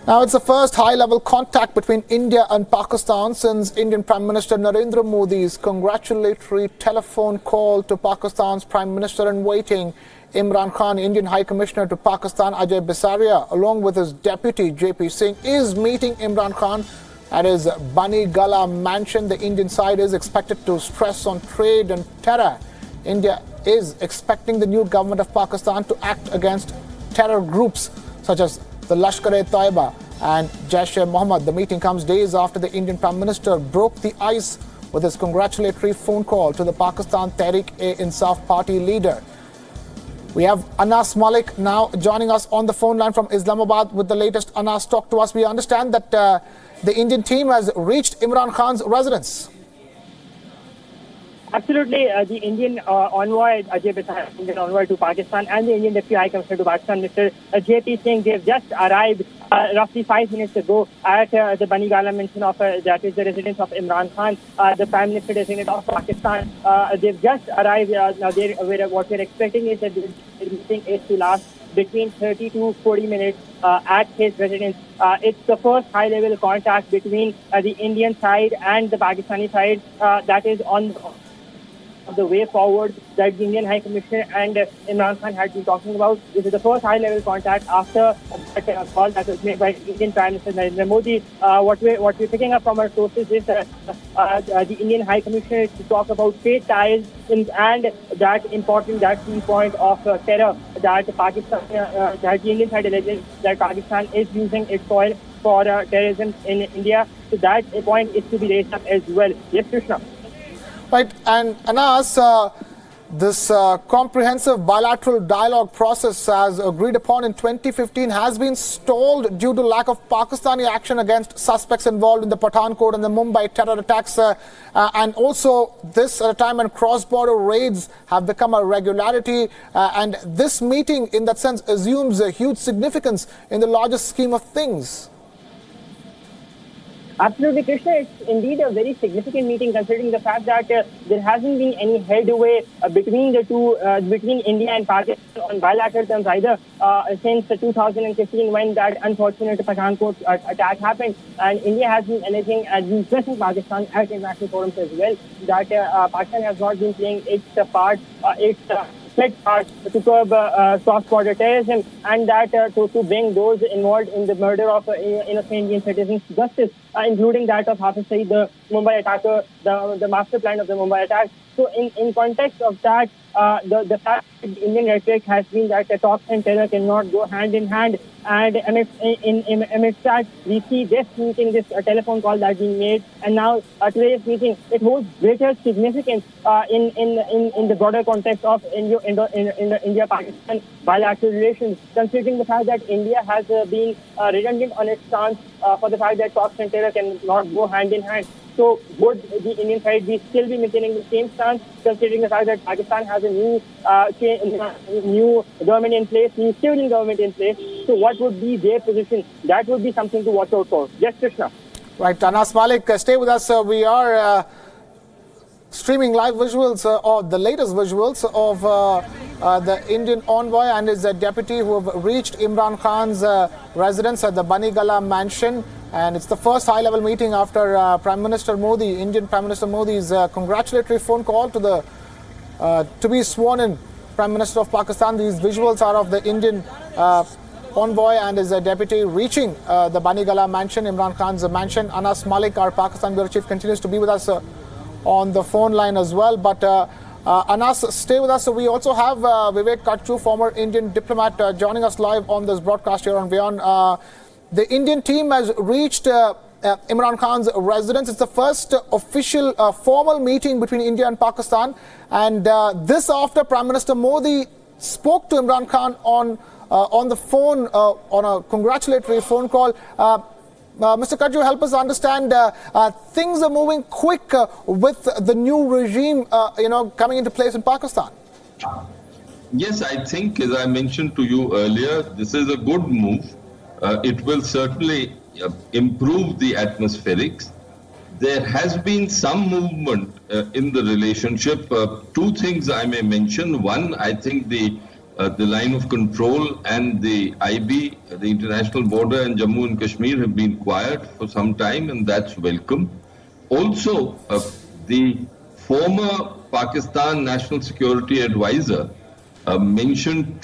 Now, it's the first high-level contact between India and Pakistan since Indian Prime Minister Narendra Modi's congratulatory telephone call to Pakistan's Prime Minister-in-waiting Imran Khan. Indian High Commissioner to Pakistan Ajay Bisaria, along with his deputy JP Singh, is meeting Imran Khan at his Bani Gala mansion. The Indian side is expected to stress on trade and terror. India is expecting the new government of Pakistan to act against terror groups such as the Lashkar-e-Taiba and Jaish-e-Mohammed. The meeting comes days after the Indian Prime Minister broke the ice with his congratulatory phone call to the Pakistan Tehreek-e-Insaf party leader. We have Anas Malik now joining us on the phone line from Islamabad with the latest. Anas, talk to us. We understand that the Indian team has reached Imran Khan's residence. Absolutely. The Indian envoy, Ajay, Indian envoy to Pakistan, and the Indian Deputy High Commissioner to Pakistan, Mr. JP Singh, they've just arrived roughly 5 minutes ago at the Bani Gala mansion of that is the residence of Imran Khan, the Prime Minister designate of Pakistan. They've just arrived. Now, what we're expecting is that the meeting is to last between 30 to 40 minutes at his residence. It's the first high-level contact between the Indian side and the Pakistani side that is on the way forward that the Indian High Commissioner and Imran Khan had been talking about. This is the first high-level contact after that call that was made by Indian Prime Minister Narendra Modi. What we're picking up from our sources is that the Indian High Commissioner to talk about trade ties and that key point of terror that Pakistan, that the Indian side alleges that Pakistan is using its soil for terrorism in India. So that point is to be raised up as well. Yes, Krishna. Right, and Anas, this comprehensive bilateral dialogue process, as agreed upon in 2015, has been stalled due to lack of Pakistani action against suspects involved in the Pathankot and the Mumbai terror attacks. And also, this at a time when cross-border raids have become a regularity. And this meeting, in that sense, assumes a huge significance in the larger scheme of things. Absolutely, Krishna. It's indeed a very significant meeting, considering the fact that there hasn't been any headway between the two, between India and Pakistan on bilateral terms either since 2015, when that unfortunate Pathankot attack happened. And India has been anything pressing Pakistan at international forums as well, that Pakistan has not been playing its part, part to curb cross-border terrorism, and that to bring those involved in the murder of innocent Indian citizens to justice, including that of Hafiz Saeed, the Mumbai attacker, the master plan of the Mumbai attack. So in context of that, the fact that the Indian rhetoric has been that talks and terror cannot go hand in hand. And amidst that, we see this meeting, this telephone call that being made, and now today's meeting, it holds greater significance in the broader context of India-Pakistan bilateral relations, considering the fact that India has been redundant on its stance for the fact that talks and terror cannot go hand in hand. So would the Indian side still be maintaining the same stance, considering the fact that Pakistan has a new government in place, new civilian government in place? So what would be their position? That would be something to watch out for. Yes, Krishna. Right, Anas Malik, stay with us. We are streaming live visuals or the latest visuals of the Indian envoy and his deputy who have reached Imran Khan's residence at the Bani Gala mansion. And it's the first high-level meeting after Prime Minister Modi, Indian Prime Minister Modi's congratulatory phone call to the to-be-sworn-in Prime Minister of Pakistan. These visuals are of the Indian envoy and his deputy reaching the Bani Gala mansion, Imran Khan's mansion. Anas Malik, our Pakistan Bureau Chief, continues to be with us on the phone line as well. But Anas, stay with us. So we also have Vivek Kachu, former Indian diplomat, joining us live on this broadcast here on WION. The Indian team has reached Imran Khan's residence. It's the first official formal meeting between India and Pakistan. And this after Prime Minister Modi spoke to Imran Khan on the phone, on a congratulatory phone call. Mr. Kaju, help us understand, things are moving quick with the new regime, coming into place in Pakistan. Yes, I think, as I mentioned to you earlier, this is a good move. It will certainly improve the atmospherics. There has been some movement in the relationship. Two things I may mention. One, I think the the line of control and the IB, the international border and Jammu and Kashmir have been quiet for some time, and that's welcome. Also, the former Pakistan National Security Advisor mentioned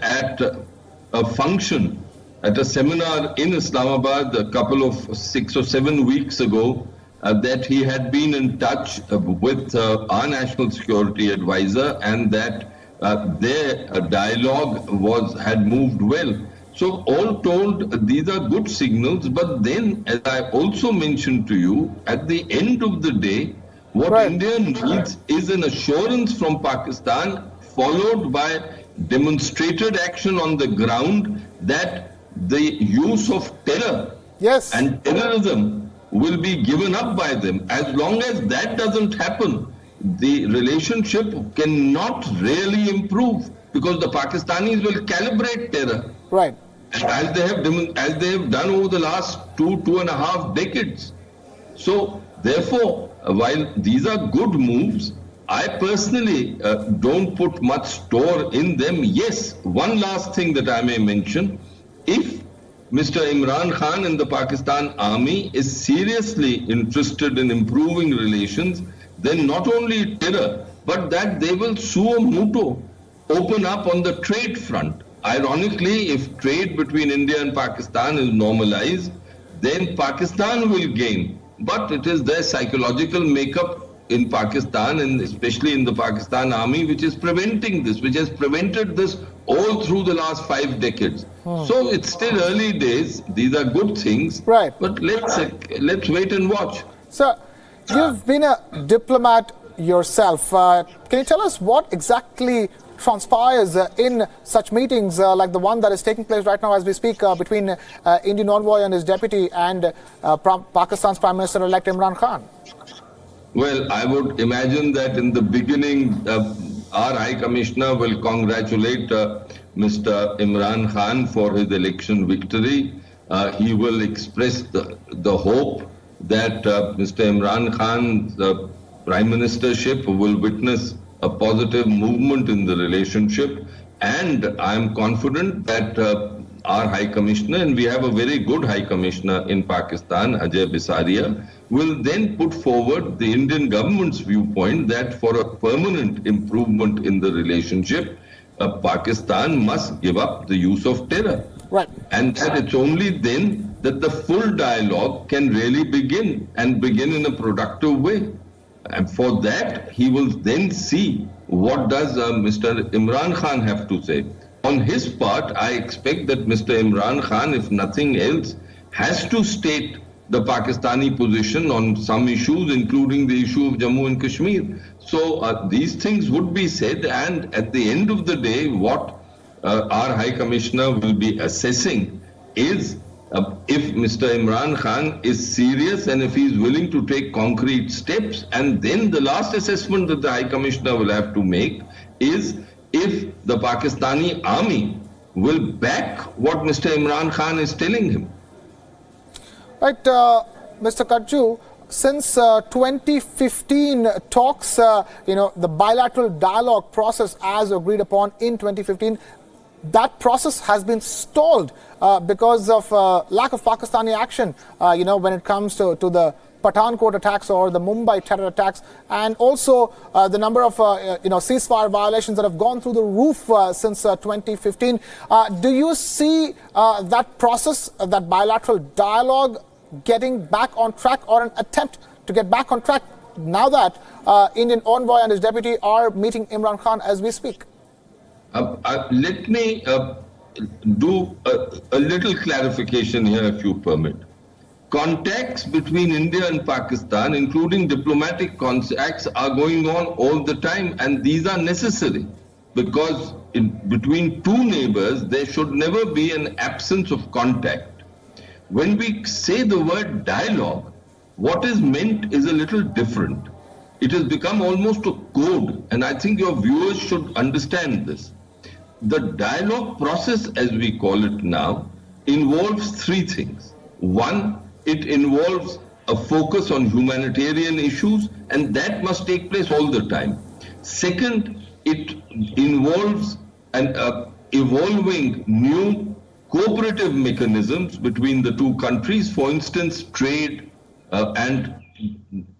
at a function, at a seminar in Islamabad a couple of 6 or 7 weeks ago, that he had been in touch with our National Security Advisor, and that their dialogue had moved well. So all told, these are good signals. But then, as I also mentioned to you, at the end of the day, what India needs is an assurance from Pakistan, followed by demonstrated action on the ground, that the use of terror and terrorism will be given up by them. As long as that doesn't happen, the relationship cannot really improve, because the Pakistanis will calibrate terror. Right. As they have done over the last 2.5 decades. So therefore, while these are good moves, I personally don't put much store in them. Yes, one last thing that I may mention: if Mr. Imran Khan and the Pakistan Army is seriously interested in improving relations, then not only terror, but that they will suo motu open up on the trade front. Ironically, if trade between India and Pakistan is normalized, then Pakistan will gain. But it is their psychological makeup in Pakistan, and especially in the Pakistan Army, which is preventing this, which has prevented this all through the last 5 decades. So it's still early days. These are good things. Right. But let's wait and watch. Sir, you've been a diplomat yourself. Can you tell us what exactly transpires in such meetings like the one that is taking place right now as we speak between Indian envoy and his deputy and Pakistan's Prime Minister-elect Imran Khan? Well, I would imagine that in the beginning, our High Commissioner will congratulate Mr. Imran Khan for his election victory. He will express the hope that Mr. Imran Khan's Prime Ministership will witness a positive movement in the relationship. And I am confident that our High Commissioner, and we have a very good High Commissioner in Pakistan, Ajay Bisaria, will then put forward the Indian government's viewpoint that for a permanent improvement in the relationship, Pakistan must give up the use of terror. Right. And that it's only then that the full dialogue can really begin, and begin in a productive way. And for that, he will then see what does Mr. Imran Khan have to say. On his part, I expect that Mr. Imran Khan, if nothing else, has to state the Pakistani position on some issues, including the issue of Jammu and Kashmir. So these things would be said, and at the end of the day, what our High Commissioner will be assessing is if Mr. Imran Khan is serious and if he is willing to take concrete steps. And then the last assessment that the High Commissioner will have to make is if the Pakistani army will back what Mr. Imran Khan is telling him. Right, Mr. Kajju, since 2015 talks, the bilateral dialogue process as agreed upon in 2015, that process has been stalled because of lack of Pakistani action, when it comes to the Pathankot attacks or the Mumbai terror attacks, and also the number of ceasefire violations that have gone through the roof since 2015. Do you see that process, that bilateral dialogue, getting back on track, or an attempt to get back on track now that Indian envoy and his deputy are meeting Imran Khan as we speak? Let me do a little clarification here, if you permit. Contacts between India and Pakistan, including diplomatic contacts, are going on all the time, and these are necessary, because between two neighbors there should never be an absence of contact. When we say the word dialogue, what is meant is a little different. It has become almost a code, and I think your viewers should understand this. The dialogue process, as we call it now, involves three things. One, it involves a focus on humanitarian issues, and that must take place all the time. Second, it involves an evolving new cooperative mechanisms between the two countries, for instance, trade and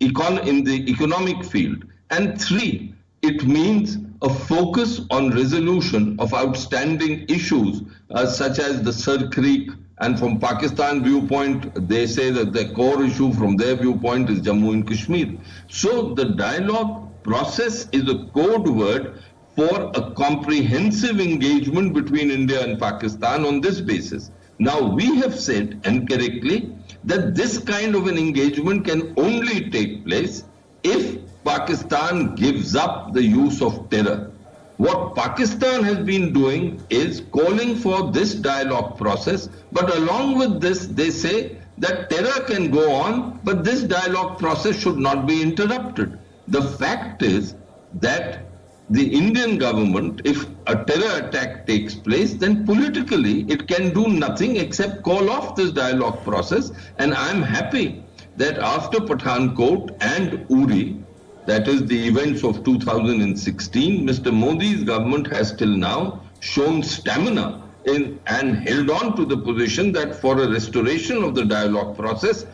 in the economic field. And three, it means a focus on resolution of outstanding issues such as the Sir Creek, and from Pakistan viewpoint, they say that the core issue from their viewpoint is Jammu and Kashmir. So the dialogue process is a code word for a comprehensive engagement between India and Pakistan on this basis. Now, we have said, and correctly, that this kind of an engagement can only take place if Pakistan gives up the use of terror. What Pakistan has been doing is calling for this dialogue process, but along with this, they say that terror can go on, but this dialogue process should not be interrupted. The fact is that the Indian government, if a terror attack takes place, then politically it can do nothing except call off this dialogue process. And I'm happy that after Pathankot and Uri, that is the events of 2016, Mr. Modi's government has till now shown stamina and held on to the position that for a restoration of the dialogue process,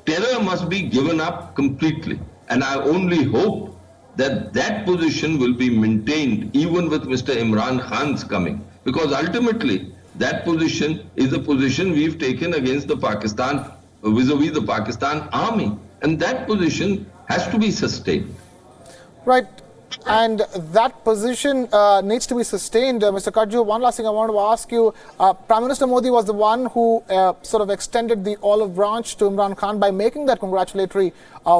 terror must be given up completely. And I only hope that that position will be maintained even with Mr. Imran Khan's coming, because ultimately that position is the position we've taken against the Pakistan, vis-a-vis the Pakistan army, and that position has to be sustained. Right. And that position needs to be sustained. Mr. Kajju, one last thing I want to ask you. Prime Minister Modi was the one who sort of extended the olive branch to Imran Khan by making that congratulatory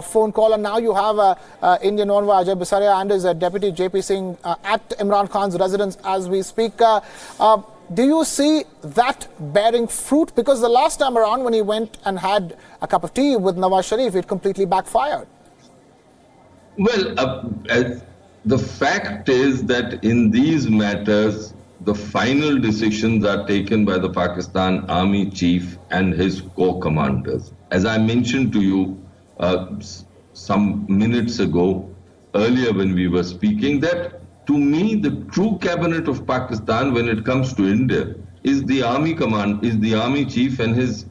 phone call. And now you have Indian envoy Ajay Bisaria and his deputy JP Singh at Imran Khan's residence as we speak. Do you see that bearing fruit? Because the last time around when he went and had a cup of tea with Nawaz Sharif, it completely backfired. Well, the fact is that in these matters, the final decisions are taken by the Pakistan Army Chief and his corps commanders. As I mentioned to you some minutes ago, earlier when we were speaking, that to me, the true cabinet of Pakistan when it comes to India is the army command, is the army chief and his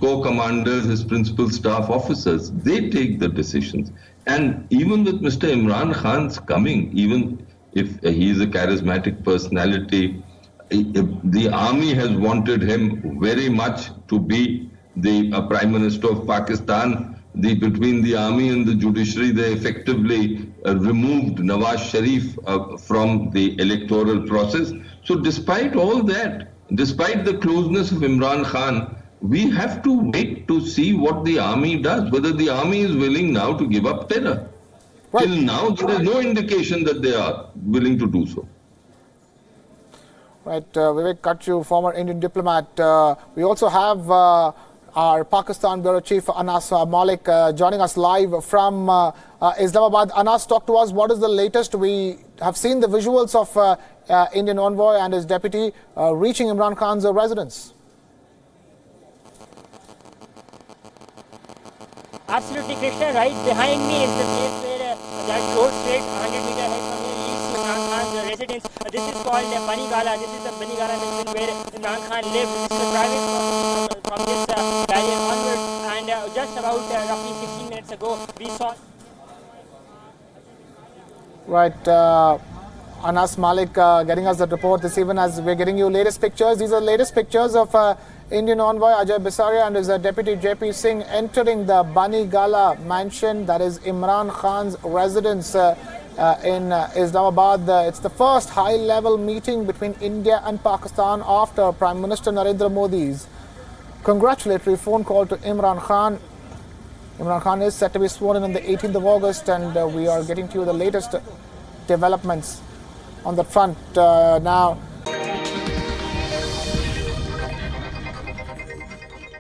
corps commanders, his principal staff officers. They take the decisions. And even with Mr. Imran Khan's coming, even if he is a charismatic personality, the army has wanted him very much to be the Prime Minister of Pakistan. Between the army and the judiciary, they effectively removed Nawaz Sharif from the electoral process. So despite all that, despite the closeness of Imran Khan, we have to wait to see what the army does, whether the army is willing now to give up terror. Right. Till now, there is no indication that they are willing to do so. Right, Vivek Kachchu, former Indian diplomat. We also have our Pakistan Bureau Chief Anas Malik joining us live from Islamabad. Anas, talk to us. What is the latest? We have seen the visuals of Indian envoy and his deputy reaching Imran Khan's residence. Absolutely, Krishna. Right behind me is the place where that road straight 100 meter ahead from here leads to Imran Khan's residence. This is called Bani Gala. This is the Bani Gala mission where Imran Khan lives. This is a private from this barrier onwards. And just about roughly 16 minutes ago, we saw. Right. Anas Malik getting us the report this evening as we're getting you latest pictures. These are the latest pictures of Indian envoy Ajay Bisaria and his deputy JP Singh entering the Bani Gala mansion, that is Imran Khan's residence in Islamabad. It's the first high-level meeting between India and Pakistan after Prime Minister Narendra Modi's congratulatory phone call to Imran Khan. Imran Khan is set to be sworn in on the 18th of August, and we are getting to you the latest developments on the front now.